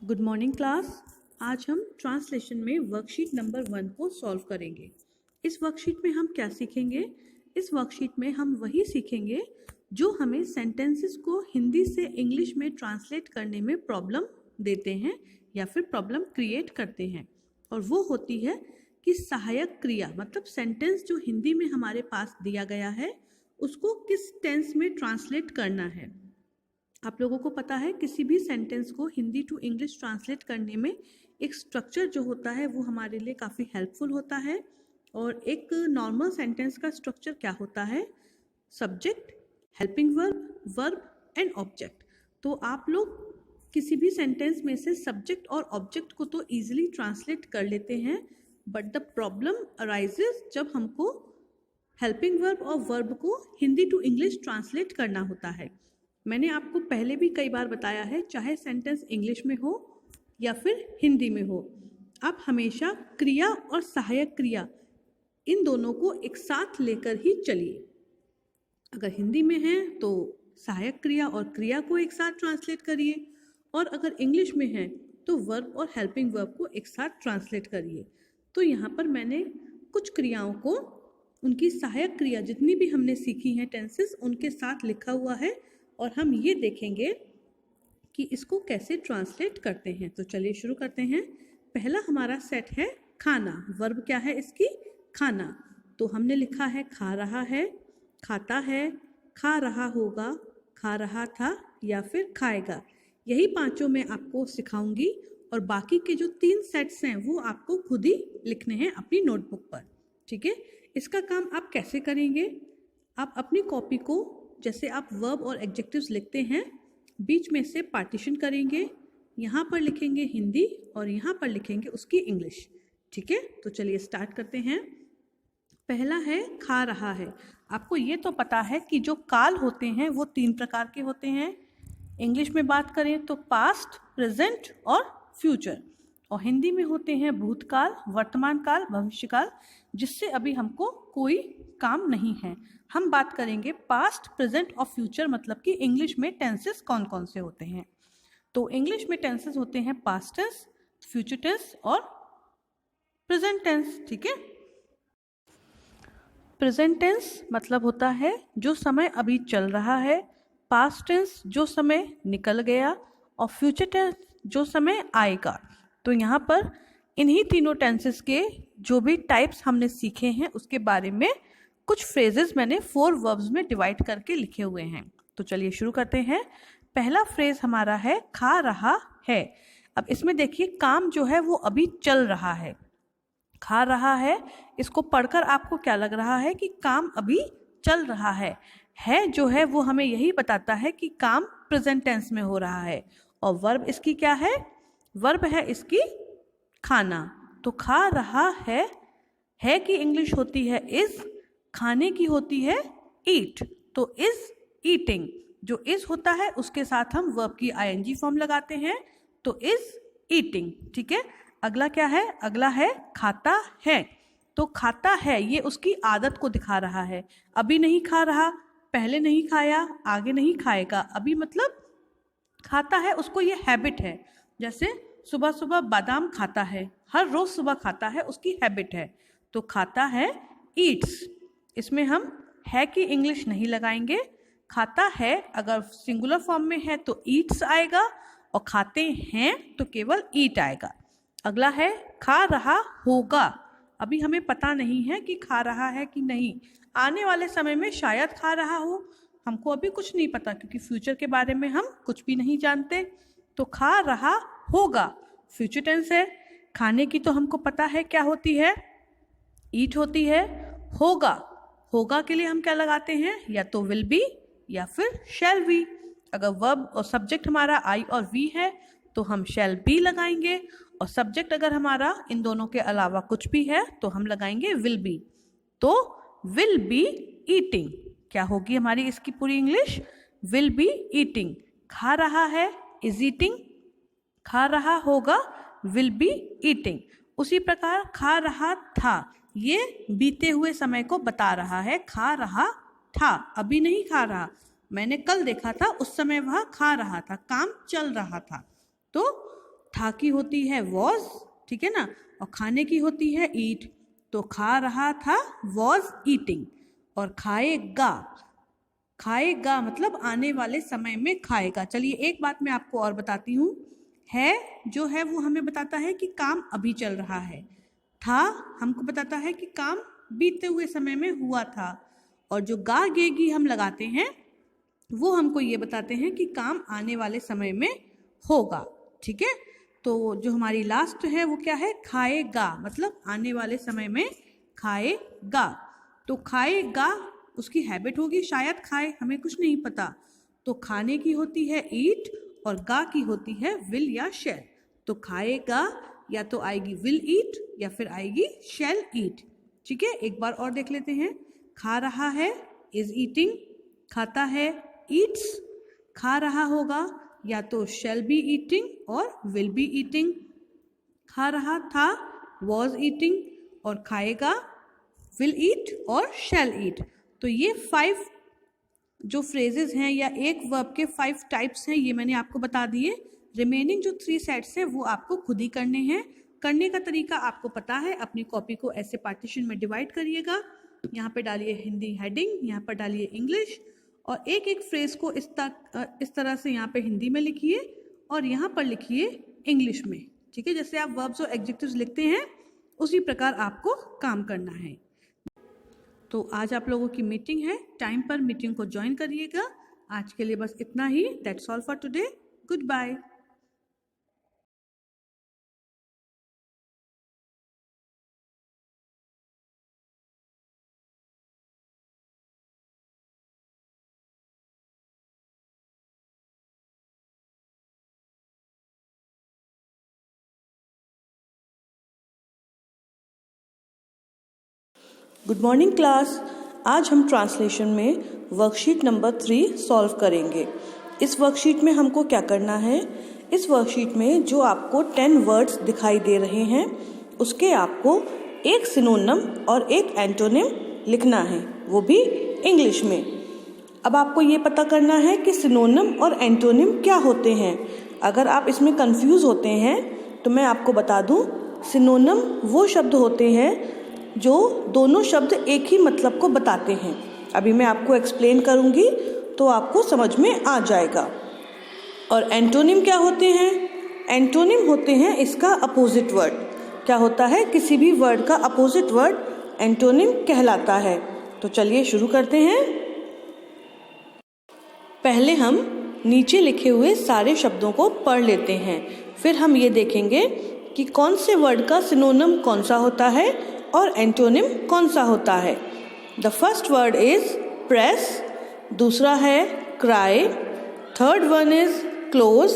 Good morning class. आज हम translation में वर्कशीट नंबर 1 को सॉल्व करेंगे। इस वर्कशीट में हम क्या सीखेंगे? इस वर्कशीट में हम वही सीखेंगे जो हमें सेंटेंसेस को हिंदी से इंग्लिश में ट्रांसलेट करने में प्रॉब्लम देते हैं या फिर प्रॉब्लम क्रिएट करते हैं। और वो होती है कि सहायक क्रिया, मतलब सेंटेंस जो हिंदी में हमारे पास दिया गया है उसको किस टेंस में ट्रांसलेट करना है। आप लोगों को पता है किसी भी सेंटेंस को हिंदी टू इंग्लिश ट्रांसलेट करने में एक स्ट्रक्चर जो होता है वो हमारे लिए काफ़ी हेल्पफुल होता है। और एक नॉर्मल सेंटेंस का स्ट्रक्चर क्या होता है? Subject, helping verb, verb and object. तो आप लोग किसी भी सेंटेंस में से सब्जेक्ट और ऑब्जेक्ट को तो ईजिली ट्रांसलेट कर लेते हैं, बट द प्रॉब्लम अराइजेज जब हमको हेल्पिंग वर्ब और वर्ब को हिंदी टू इंग्लिश ट्रांसलेट करना होता है। मैंने आपको पहले भी कई बार बताया है, चाहे सेंटेंस इंग्लिश में हो या फिर हिंदी में हो, आप हमेशा क्रिया और सहायक क्रिया इन दोनों को एक साथ लेकर ही चलिए। अगर हिंदी में है तो सहायक क्रिया और क्रिया को एक साथ ट्रांसलेट करिए, और अगर इंग्लिश में है तो वर्ब और हेल्पिंग वर्ब को एक साथ ट्रांसलेट करिए। तो यहाँ पर मैंने कुछ क्रियाओं को उनकी सहायक क्रिया जितनी भी हमने सीखी हैं टेंसेस उनके साथ लिखा हुआ है, और हम ये देखेंगे कि इसको कैसे ट्रांसलेट करते हैं। तो चलिए शुरू करते हैं। पहला हमारा सेट है खाना। वर्ब क्या है इसकी? खाना। तो हमने लिखा है खा रहा है, खाता है, खा रहा होगा, खा रहा था या फिर खाएगा। यही पांचों मैं आपको सिखाऊंगी, और बाकी के जो 3 सेट्स हैं वो आपको खुद ही लिखने हैं अपनी नोटबुक पर। ठीक है, इसका काम आप कैसे करेंगे? आप अपनी कॉपी को जैसे आप वर्ब और एडजेक्टिव्स लिखते हैं बीच में से पार्टीशन करेंगे। यहाँ पर लिखेंगे हिंदी और यहाँ पर लिखेंगे उसकी इंग्लिश। ठीक है, तो चलिए स्टार्ट करते हैं। पहला है खा रहा है। आपको ये तो पता है कि जो काल होते हैं वो 3 प्रकार के होते हैं। इंग्लिश में बात करें तो पास्ट, प्रेजेंट और फ्यूचर, और हिंदी में होते हैं भूतकाल, वर्तमान काल, भविष्यकाल, जिससे अभी हमको कोई काम नहीं है। हम बात करेंगे पास्ट, प्रेजेंट और फ्यूचर, मतलब कि इंग्लिश में टेंसेस कौन कौन से होते हैं। तो इंग्लिश में टेंसेस होते हैं पास्ट टेंस, फ्यूचर टेंस और प्रेजेंट टेंस। ठीक है, प्रेजेंट टेंस मतलब होता है जो समय अभी चल रहा है, पास्ट टेंस जो समय निकल गया, और फ्यूचर टेंस जो समय आएगा। तो यहाँ पर इन्हीं तीनों टेंसेस के जो भी टाइप्स हमने सीखे हैं उसके बारे में कुछ फ्रेजेस मैंने 4 वर्ब्स में डिवाइड करके लिखे हुए हैं। तो चलिए शुरू करते हैं। पहला फ्रेज हमारा है खा रहा है। अब इसमें देखिए काम जो है वो अभी चल रहा है। खा रहा है, इसको पढ़कर आपको क्या लग रहा है कि काम अभी चल रहा है जो है वो हमें यही बताता है कि काम प्रेजेंट टेंस में हो रहा है। और वर्ब इसकी क्या है? वर्ब है इसकी खाना। तो खा रहा है की इंग्लिश होती है इज, खाने की होती है ईट। तो इज ईटिंग, जो इज होता है उसके साथ हम वर्ब की आईएनजी फॉर्म लगाते हैं, तो इज ईटिंग। ठीक है, अगला क्या है? अगला है खाता है। तो खाता है ये उसकी आदत को दिखा रहा है। अभी नहीं खा रहा, पहले नहीं खाया, आगे नहीं खाएगा। अभी मतलब खाता है, उसको ये हैबिट है। जैसे सुबह सुबह बादाम खाता है, हर रोज सुबह खाता है, उसकी हैबिट है। तो खाता है ईट्स। इसमें हम है की इंग्लिश नहीं लगाएंगे। खाता है अगर सिंगुलर फॉर्म में है तो ईट्स आएगा, और खाते हैं तो केवल ईट आएगा। अगला है खा रहा होगा। अभी हमें पता नहीं है कि खा रहा है कि नहीं, आने वाले समय में शायद खा रहा हो, हमको अभी कुछ नहीं पता क्योंकि फ्यूचर के बारे में हम कुछ भी नहीं जानते। तो खा रहा होगा फ्यूचर टेंस है। खाने की तो हमको पता है क्या होती है, ईट होती है। होगा के लिए हम क्या लगाते हैं? या तो विल बी या फिर शैल बी। अगर वर्ब और सब्जेक्ट हमारा आई और वी है तो हम शैल बी लगाएंगे, और सब्जेक्ट अगर हमारा इन दोनों के अलावा कुछ भी है तो हम लगाएंगे विल बी। तो विल बी ईटिंग क्या होगी हमारी इसकी पूरी इंग्लिश? Will be eating. खा रहा है इज ईटिंग, खा रहा होगा विल बी ईटिंग। उसी प्रकार खा रहा था, ये बीते हुए समय को बता रहा है। खा रहा था, अभी नहीं खा रहा, मैंने कल देखा था उस समय वह खा रहा था, काम चल रहा था। तो था की होती है वॉज, ठीक है ना, और खाने की होती है ईट। तो खा रहा था वॉज ईटिंग, और खाएगा, खाएगा मतलब आने वाले समय में खाएगा। चलिए एक बात मैं आपको और बताती हूँ, है जो है वो हमें बताता है कि काम अभी चल रहा है, था हमको बताता है कि काम बीते हुए समय में हुआ था, और जो गा गेगी हम लगाते हैं वो हमको ये बताते हैं कि काम आने वाले समय में होगा, ठीक है। तो जो हमारी लास्ट है वो क्या है, खाएगा, मतलब आने वाले समय में खाएगा। तो खाएगा उसकी हैबिट होगी, शायद खाए, हमें कुछ नहीं पता। तो खाने की होती है ईट और गा की होती है विल या शैल। तो खाएगा या तो आएगी विल ईट या फिर आएगी शैल ईट, ठीक है। एक बार और देख लेते हैं। खा रहा है इज ईटिंग, खाता है ईट्स, खा रहा होगा या तो शैल बी ईटिंग और विल बी ईटिंग, खा रहा था वॉज ईटिंग, और खाएगा विल ईट और शैल ईट। तो ये 5 जो फ्रेजेस हैं या एक वर्ब के 5 टाइप्स हैं, ये मैंने आपको बता दिए। रिमेनिंग जो 3 सेट्स हैं वो आपको खुद ही करने हैं। करने का तरीका आपको पता है, अपनी कॉपी को ऐसे पार्टीशन में डिवाइड करिएगा। यहाँ पे डालिए हिंदी हेडिंग, यहाँ पर डालिए इंग्लिश, और एक एक फ्रेज को इस तरह से यहाँ पे हिंदी में लिखिए और यहाँ पर लिखिए इंग्लिश में, ठीक है। जैसे आप वर्ब्स और एडजेक्टिव्स लिखते हैं उसी प्रकार आपको काम करना है। तो आज आप लोगों की मीटिंग है, टाइम पर मीटिंग को ज्वाइन करिएगा। आज के लिए बस इतना ही। That's all for today. Goodbye. Good morning class. आज हम ट्रांसलेशन में वर्कशीट नंबर 3 सॉल्व करेंगे। इस वर्कशीट में हमको क्या करना है, इस वर्कशीट में जो आपको 10 वर्ड्स दिखाई दे रहे हैं उसके आपको एक सिनोनिम और एक एंटोनिम लिखना है, वो भी इंग्लिश में। अब आपको ये पता करना है कि सिनोनिम और एंटोनिम क्या होते हैं। अगर आप इसमें कंफ्यूज होते हैं तो मैं आपको बता दूं, सिनोनिम वो शब्द होते हैं जो दोनों शब्द एक ही मतलब को बताते हैं। अभी मैं आपको एक्सप्लेन करूंगी तो आपको समझ में आ जाएगा। और एंटोनिम क्या होते हैं, एंटोनिम होते हैं इसका अपोजिट वर्ड। क्या होता है, किसी भी वर्ड का अपोजिट वर्ड एंटोनिम कहलाता है। तो चलिए शुरू करते हैं। पहले हम नीचे लिखे हुए सारे शब्दों को पढ़ लेते हैं, फिर हम ये देखेंगे कि कौन से वर्ड का सिनोनिम कौन सा होता है और एंटोनिम कौन सा होता है। The first word is press, दूसरा है cry, third one is close,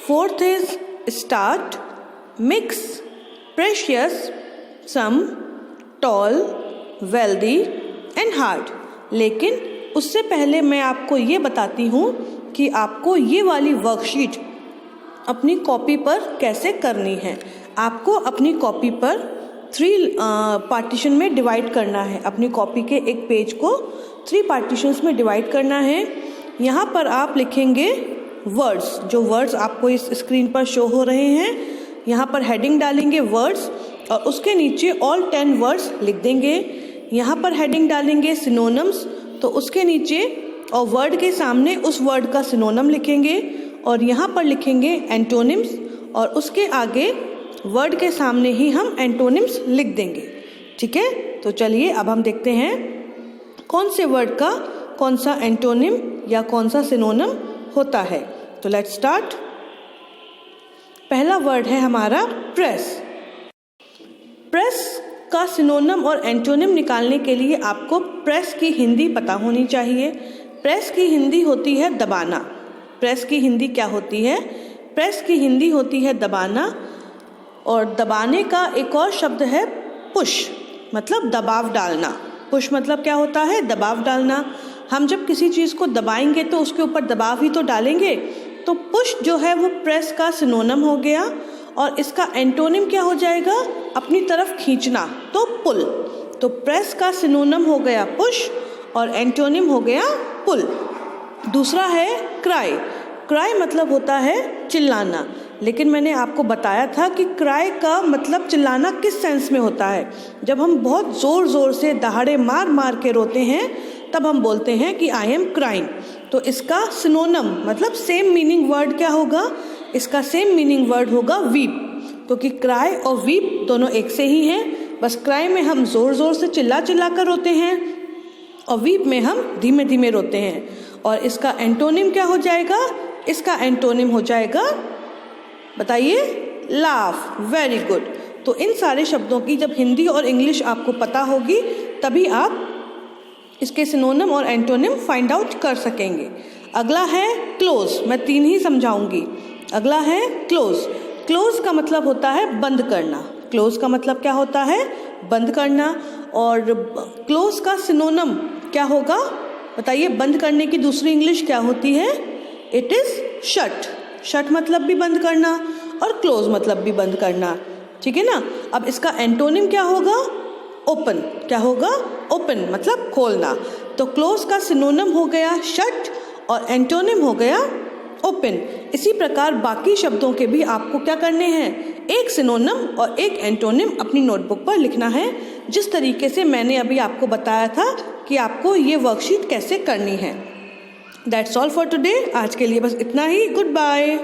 fourth is start, mix, precious, some, tall, wealthy and hard. लेकिन उससे पहले मैं आपको ये बताती हूँ कि आपको ये वाली वर्कशीट अपनी कॉपी पर कैसे करनी है। आपको अपनी कॉपी पर 3 पार्टीशन में डिवाइड करना है। अपनी कॉपी के एक पेज को 3 पार्टीशंस में डिवाइड करना है। यहाँ पर आप लिखेंगे वर्ड्स, जो वर्ड्स आपको इस स्क्रीन पर शो हो रहे हैं। यहाँ पर हेडिंग डालेंगे वर्ड्स और उसके नीचे ऑल 10 वर्ड्स लिख देंगे। यहाँ पर हेडिंग डालेंगे सिनोनिम्स, तो उसके नीचे और वर्ड के सामने उस वर्ड का सिनोनिम लिखेंगे, और यहाँ पर लिखेंगे एंटोनिम्स और उसके आगे वर्ड के सामने ही हम एंटोनिम्स लिख देंगे, ठीक है। तो चलिए अब हम देखते हैं कौन से वर्ड का कौन सा एंटोनिम या कौन सा सिनोनिम होता है। तो लेट्स स्टार्ट। पहला वर्ड है हमारा प्रेस। प्रेस का सिनोनिम और एंटोनिम निकालने के लिए आपको प्रेस की हिंदी पता होनी चाहिए। प्रेस की हिंदी होती है दबाना। प्रेस की हिंदी क्या होती है, प्रेस की हिंदी होती है दबाना। और दबाने का एक और शब्द है पुश, मतलब दबाव डालना। पुश मतलब क्या होता है, दबाव डालना। हम जब किसी चीज़ को दबाएंगे तो उसके ऊपर दबाव ही तो डालेंगे। तो पुश जो है वो प्रेस का सिनोनिम हो गया, और इसका एंटोनिम क्या हो जाएगा, अपनी तरफ खींचना, तो पुल। तो प्रेस का सिनोनिम हो गया पुश और एंटोनिम हो गया पुल। दूसरा है क्राई। क्राई मतलब होता है चिल्लाना। लेकिन मैंने आपको बताया था कि क्राई का मतलब चिल्लाना किस सेंस में होता है। जब हम बहुत ज़ोर ज़ोर से दहाड़े मार मार के रोते हैं तब हम बोलते हैं कि आई एम क्राइंग। तो इसका सिनोनिम मतलब सेम मीनिंग वर्ड क्या होगा? इसका सेम मीनिंग वर्ड होगा वीप, क्योंकि क्राई और वीप दोनों एक से ही हैं। बस क्राई में हम ज़ोर ज़ोर से चिल्ला चिल्ला कर रोते हैं और वीप में हम धीमे धीमे रोते हैं। और इसका एंटोनिम क्या हो जाएगा? इसका एंटोनिम हो जाएगा, बताइए, लाफ। Very good. तो इन सारे शब्दों की जब हिंदी और इंग्लिश आपको पता होगी तभी आप इसके सिनोनिम और एंटोनिम फाइंड आउट कर सकेंगे। अगला है क्लोज। मैं 3 ही समझाऊंगी। अगला है क्लोज। क्लोज का मतलब होता है बंद करना। क्लोज का मतलब क्या होता है? बंद करना। और क्लोज का सिनोनिम क्या होगा? बताइए, बंद करने की दूसरी इंग्लिश क्या होती है? It is shut. शट मतलब भी बंद करना और क्लोज मतलब भी बंद करना, ठीक है ना। अब इसका एंटोनिम क्या होगा? ओपन। क्या होगा? ओपन मतलब खोलना। तो क्लोज का सिनोनिम हो गया शट और एंटोनिम हो गया ओपन। इसी प्रकार बाकी शब्दों के भी आपको क्या करने हैं? एक सिनोनिम और एक एंटोनिम अपनी नोटबुक पर लिखना है, जिस तरीके से मैंने अभी आपको बताया था कि आपको ये वर्कशीट कैसे करनी है। That's all for today. आज के लिए बस इतना ही। Good bye.